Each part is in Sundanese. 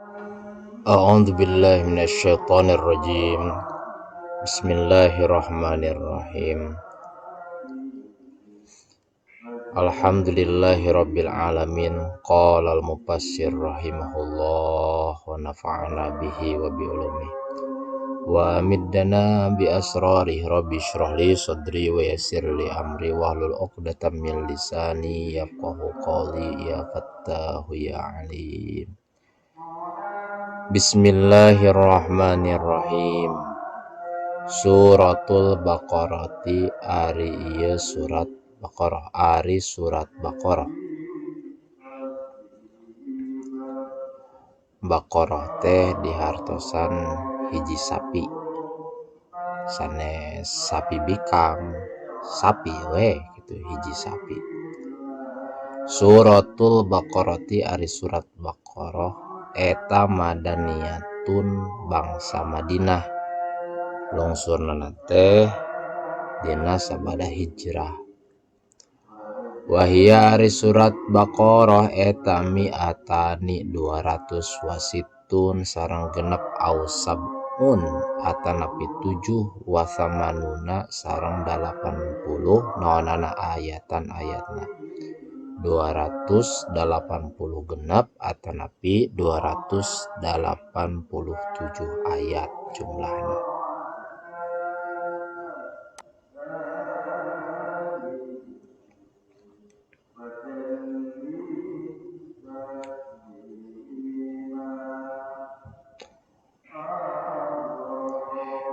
A'udzu billahi minasyaitonir rajim. Bismillahirrahmanirrahim. Alhamdulillahi rabbil alamin. Qala al-mufassir rahimahullah wa nafa'ana bihi wa bi ulumihi. Wa middana bi asrarihi rabbi shrah li sadri wa yassir li amri wahlul 'uqdatam min lisani yafqahu qawli ya fattahu ya alim. Bismillahirrahmanirrahim. Suratul Baqarati ari ieu surat Baqarah, ari surat Baqarah. Baqarah teh dihartosan hiji sapi. Sanes sapi bikang, sapi we gitu hiji sapi. Suratul Baqarati ari surat Baqarah eta madaniyatun bangsa Madinah. Lungsurna teh dina sabada hijrah. Wahia ari surat Baqarah eta mi'atani 200 wasitun sareng genep ausabun atanapi 7 wasamanuna sareng 80 naonana ayatan ayatna 280 genep atanapi 287 ayat jumlahna.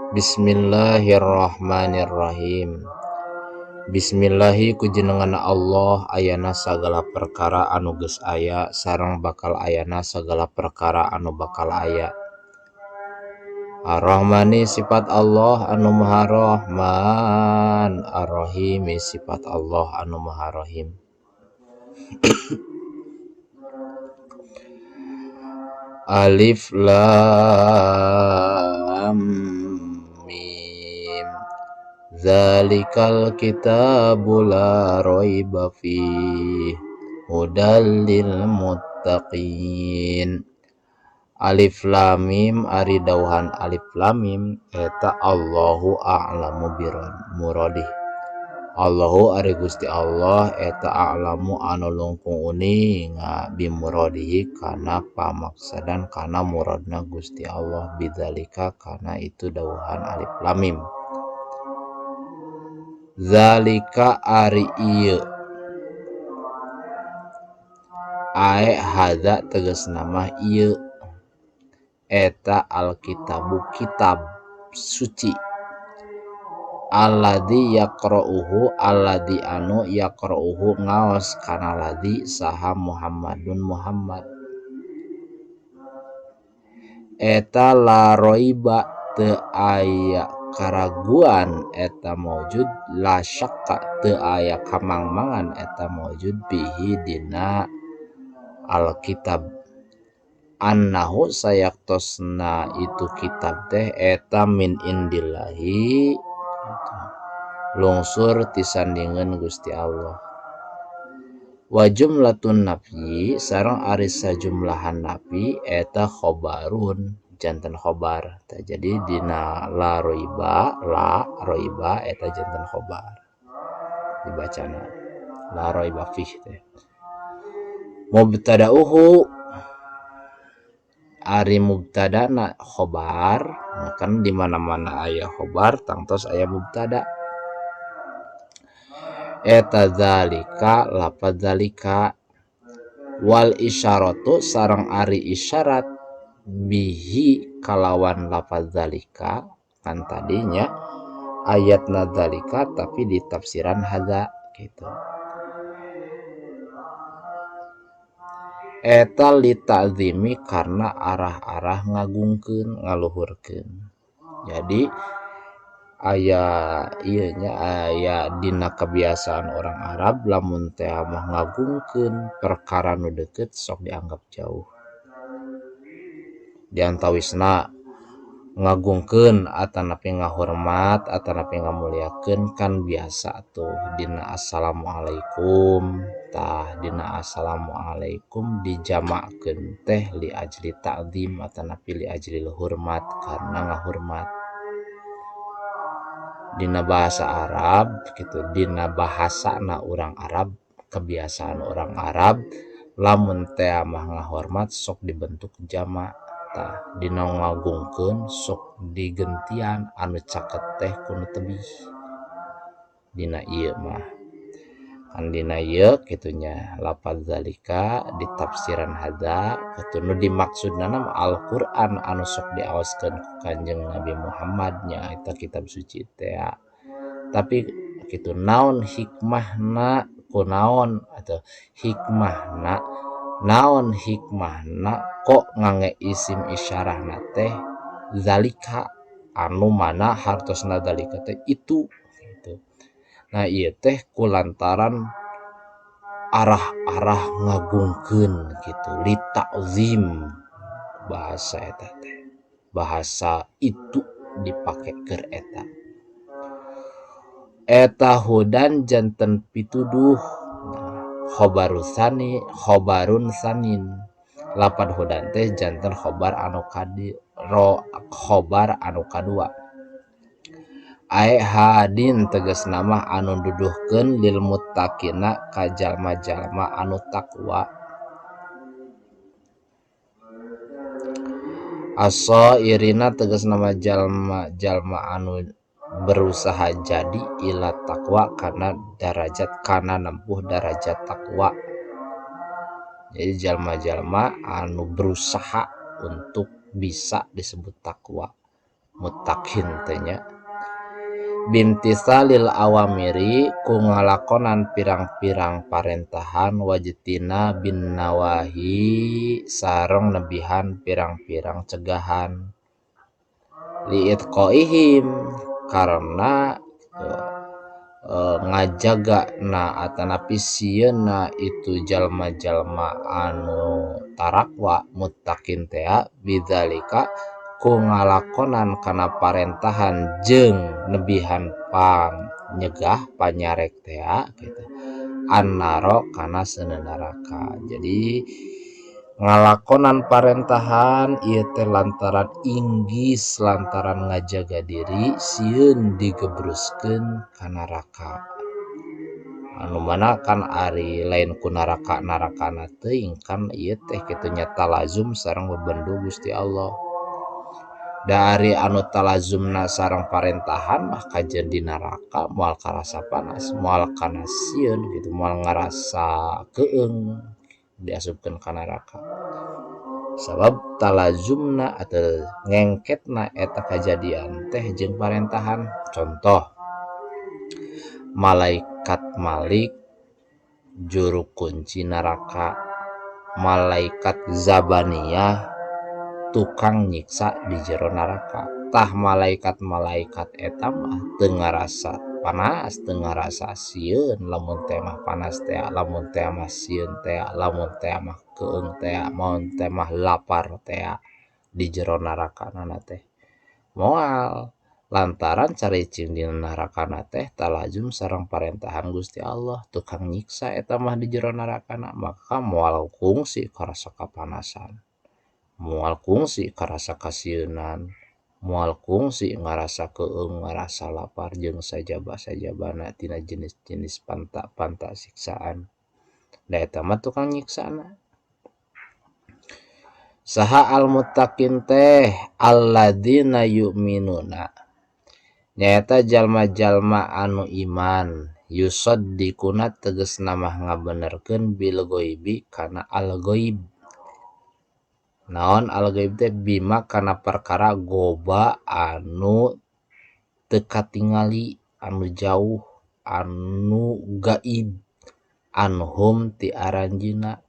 Bismillahirrahmanirrahim. Bismillahi ku jenenganna Allah ayana sagala perkara anu geus aya sareng bakal ayana sagala perkara anu bakal aya. Ar-Rahmani sifat Allah anu Maha Rahman, Ar-Rahimi sifat Allah anu Maha Rahim. Alif Lam Mim. Zalikal kitabu la raiba fihi hudal lil muttaqin. Alif Lam Mim ari dauhan Alif Lam Mim eta Allahu a'lamu bimuradih. Allahu ari Gusti Allah eta a'lamu anu lungkung uning bimuradihi kana pamaksadan kana muradna Gusti Allah bidzalika kana itu dauhan Alif Lam Mim. Zalika ari ieu ae hadza tegasna mah ieu eta alkitabu kitab suci alladzi yaqra'uhu alladzi anu yaqra'uhu ngaos kana ladzi saha Muhammadun Muhammad eta la raiba teu aya karaguan eta maujud la syakka teu aya kamangmangan eta maujud bihi dina alkitab annahu sayaktosna itu kitab teh eta min indillahi lungsur tisandingeun Gusti Allah. Wa jumlatun nabi sareng ari sajumlahan nabi eta khobarun janten khobar. Jadi dina la roiba eta janten khobar dibacana la roiba fih teh. Mubtada'uhu ari mubtadana khobar, kan di mana-mana aya khobar tangtos aya mubtada. Eta zalika lafaz zalika wal isyaratu sareng ari isyarat bihi kalawan lafaz zalika kan tadinya ayatna zalika tapi di tafsiran hadza gitu. Eta litazimi karena arah-arah ngagungkeun ngaluhurkeun. Jadi aya ieu nya aya dina kebiasaan orang Arab lamun teh mah ngagungkeun perkara nu deukeut sok dianggap jauh. Diantawisna ngagungkeun atanapi ngahormat atanapi ngamuliakeun kan biasa tuh dina assalamualaikum tah dina assalamualaikum dijamakeun teh li ajli ta'zim atanapi li ajli hormat karena ngahormat. Dina bahasa Arab gitu, dina bahasana urang Arab, kebiasaan orang Arab lamun teh mah ngahormat sok dibentuk jamak, tah dina ngagungkeun sok digentian anu caket teh kudu tebih. Dina ieu mah kan dina ieu kitunya lafaz zalika di tafsiran hadza kitu nu dimaksudna mah Al-Qur'an anu sok diaoskeun ku Kanjeng Nabi Muhammad nya eta kitab suci teh. Tapi kitu naon hikmahna kunaon atau hikmahna naon hikmahna kok ngangge isim isyarahna teh zalika anu mana hartosna zalika teh itu gitu. Nah ieu teh kulantaran arah-arah ngagungkeun gitu li ta'zim bahasa eta teh bahasa itu dipake keur eta hudan janten pituduh. Khobarun sanin lapad hudan teh janten khobar anu kadua ae hadin tegas nama anu duduhkeun lil muttaqina ka jalma-jalma anu takwa. Irina tegas nama jalma-jalma anu berusaha jadi ila takwa karena nempuh derajat takwa. Jadi jalma-jalma anu berusaha untuk bisa disebut takwa muttaqin tanya bintisalil awamiri ku ngalakonan pirang-pirang parentahan wajtina bin nawahi sareng nebihan pirang-pirang cegahan liitqaihim karena ngajaga na atanapi sieuna itu jalma-jalma anu tarakwa muttaqin teh bidzalika ku ngalakonan kana parentahan jeung nebihan nyegah panyarek teh gitu annaro kana seuneu neraka. Jadi ngalakonan parentahan ieu teh lantaran inggis lantaran ngajaga diri sieun digebruskeun ka neraka anu mana kan ari lain ku narakana teuing kan ieu teh kitu nya talazum sareng bebendu Gusti Allah. Dari anu talazumna sareng parentahan mah kajen di neraka moal karasa panas moal kana sieun gitu moal ngarasa keung diasupkeun ka neraka sabab talazumna atau ngengketna eta kajadian teh jeung parentahan. Contoh malaikat Malik juru kunci neraka, malaikat Zabaniyah tukang nyiksa di jero neraka. Tah malaikat-malaikat eta mah teu ngarasa panas teu ngarasa sieun lamun teh mah panas teh lamun teh mah sieun teh lamun teh mah keung teh lamun teh mah lapar teh di jero narakanana teh moal lantaran caricing di narakana teh talazum sareng parentahan Gusti Allah tukang nyiksa eta mah di jero narakana maka moal kungsi karasa kapanasan moal kungsi karasa kasieunan moal kungsi ngarasa keung ngarasa lapar jeung sajaba-sajabana tina jenis-jenis panta siksaan da eta mah tukang nyiksana. Saha al muttaqin teh alladzina yu'minuna nyaeta jalma-jalma anu iman yusaddiquna tegasna mah ngabenerkeun bil ghaibi kana al ghaib. Naon al ghaib teh bima kana perkara goba anu teu katingali anu jauh anu gaib anhum ti aranjina.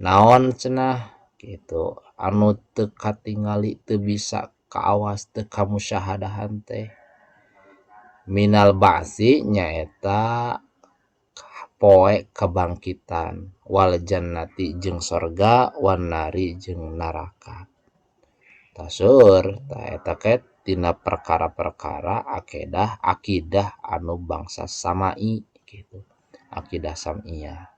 Naon cenah gitu anu teu katingali teu bisa kaawas teu kamusyahadahan teh minal ba'si nyaeta poe kebangkitan wal jannati jeung sorga wan nari jeung neraka. Tasur ta eta ke tina perkara-perkara akidah anu bangsa samai gitu. akidah sam'iyah.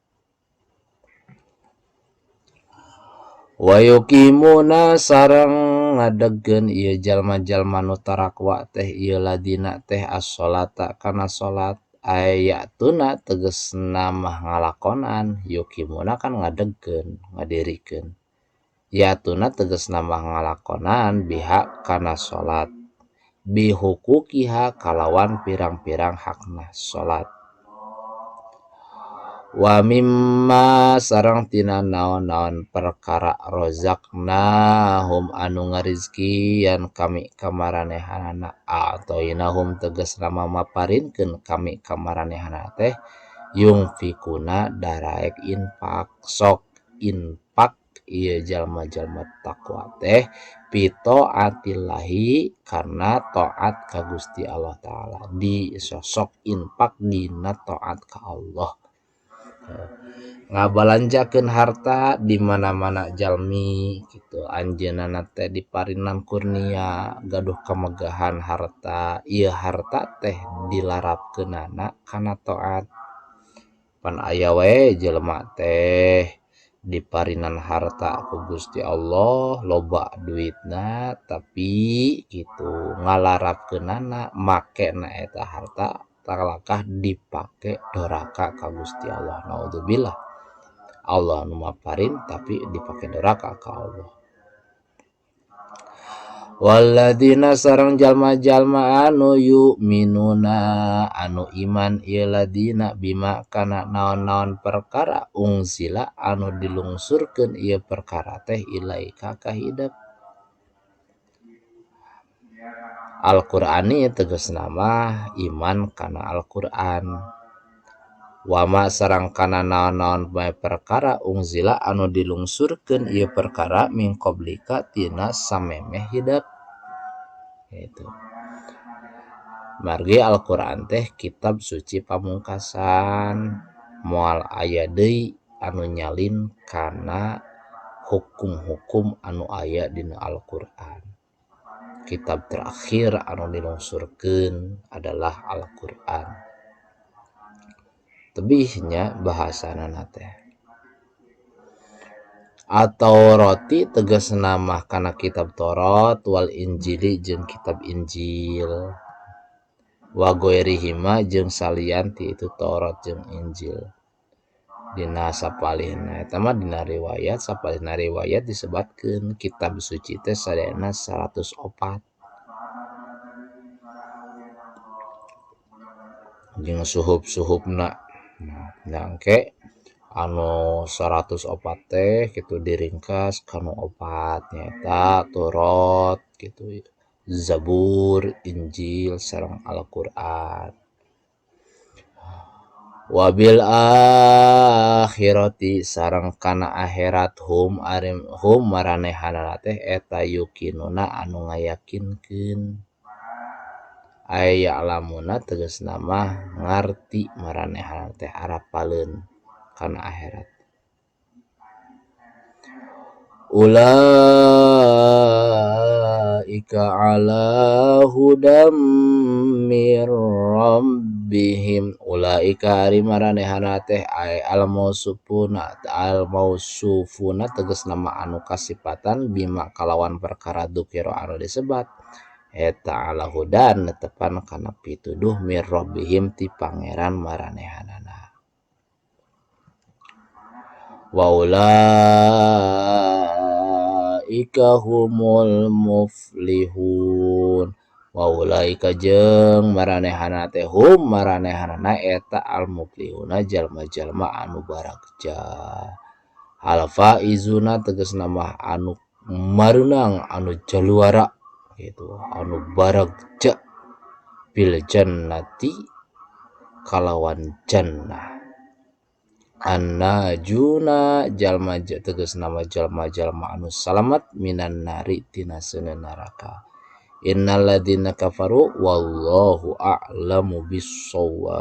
Wa yuqimuna sareng ngadegkeun ieu jalma-jalma nu tarakwa teh ieu ladina teh as-sholata kana salat. Ayatuna tegasna mah ngalakonan, yuqimuna kan ngadegkeun ngadirikeun, yatuna tegasna mah ngalakonan biha kana salat, bihuquqiha kalawan pirang-pirang hakna salat. Wa mimma sareng tina naon-naon perkara rozaqnahum anu ngarizkian kami kamaranehanana, atoinahum tegasna maparinkeun kami kamaranehanana teh yungfikuna daraek infak, sok infak ieu jalma-jalma takwa teh pito atillahi karena taat ka Gusti Allah Ta'ala, di sosok infak dina taat ka Allah. Ngabalanjakeun harta di mana-mana jalmi gitu, anjeunna teh diparinan kurnia gaduh kamegahan harta, ieu harta teh dilarapkeunana kana taat. Pan aya we jelema teh diparinan harta ku Gusti Allah, loba duitna tapi gitu ngalarapkeunana makena eta harta talakah dipake doraka ka Gusti Allah. Naudzubillah, Allah nu maparin tapi dipake doraka ka Allah. Waladina sareng jalma-jalma anu yu'minuna anu iman ieu ladina bima kana naon-naon perkara ungsila anu dilungsurkeun ieu perkara teh ilaika ka hideuk. Al-Qur'ani tegasna mah iman kana Al-Qur'an. Wama sareng kana naon-naon bae perkara ungsila anu dilungsurkeun ieu perkara min qablika tina samemeh hideuk. Gitu. Margi Al-Qur'an teh kitab suci pamungkasan, moal aya deui anu nyalin kana hukum-hukum anu aya dina Al-Qur'an. Kitab terakhir anu dilungsurkeun adalah Al-Qur'an. Tebihnya bahasanana teh. Atau roti tegasna mah kana kitab Taurat wal Injili jeung kitab Injil. Wa goirihima jeung salian ti itu Taurat jeung Injil. Dina sapalihna eta mah dina riwayat, sapalihna riwayat disebatkeun kitab suci teh sadayana 104. Jeung suhub-suhubna. Nah, engke anu 104 teh gitu diringkas kanu 4 nyaeta Taurat gitu, Zabur, Injil sareng Al-Qur'an. Wabil akhirati sareng kana akhirat hum maranehanana teh eta yuqinuna anu ngayakinkeun. Aya alamuna tegasna mah ngarti maranehanana teh arapaleun kana akhirat. Ulaika ala hudam mir rabbihim. Ulaika ari maranehanana teh al-mausufuna tegasna mah anu kasipatan bima kalawan perkara dzikra anu disebat. Eta ala hudan netepan kana pituduh mir rabbihim ti pangeran maranehanana. Wa ulaika humul muflihun. Wa ulaika jeung maranehanana teh hum maranehanana eta al muflihuna jalma-jalma anu baragja. Al faizuna tegasna mah anu mareunang anu jaluara gitu, anu baragja bil jannati kalawan jannah. Annajuna jalma tegasna mah jalma-jalma anu salamet minan nari tina seuneu neraka. Innal ladzina kafaru wallahu a'lamu bissawab.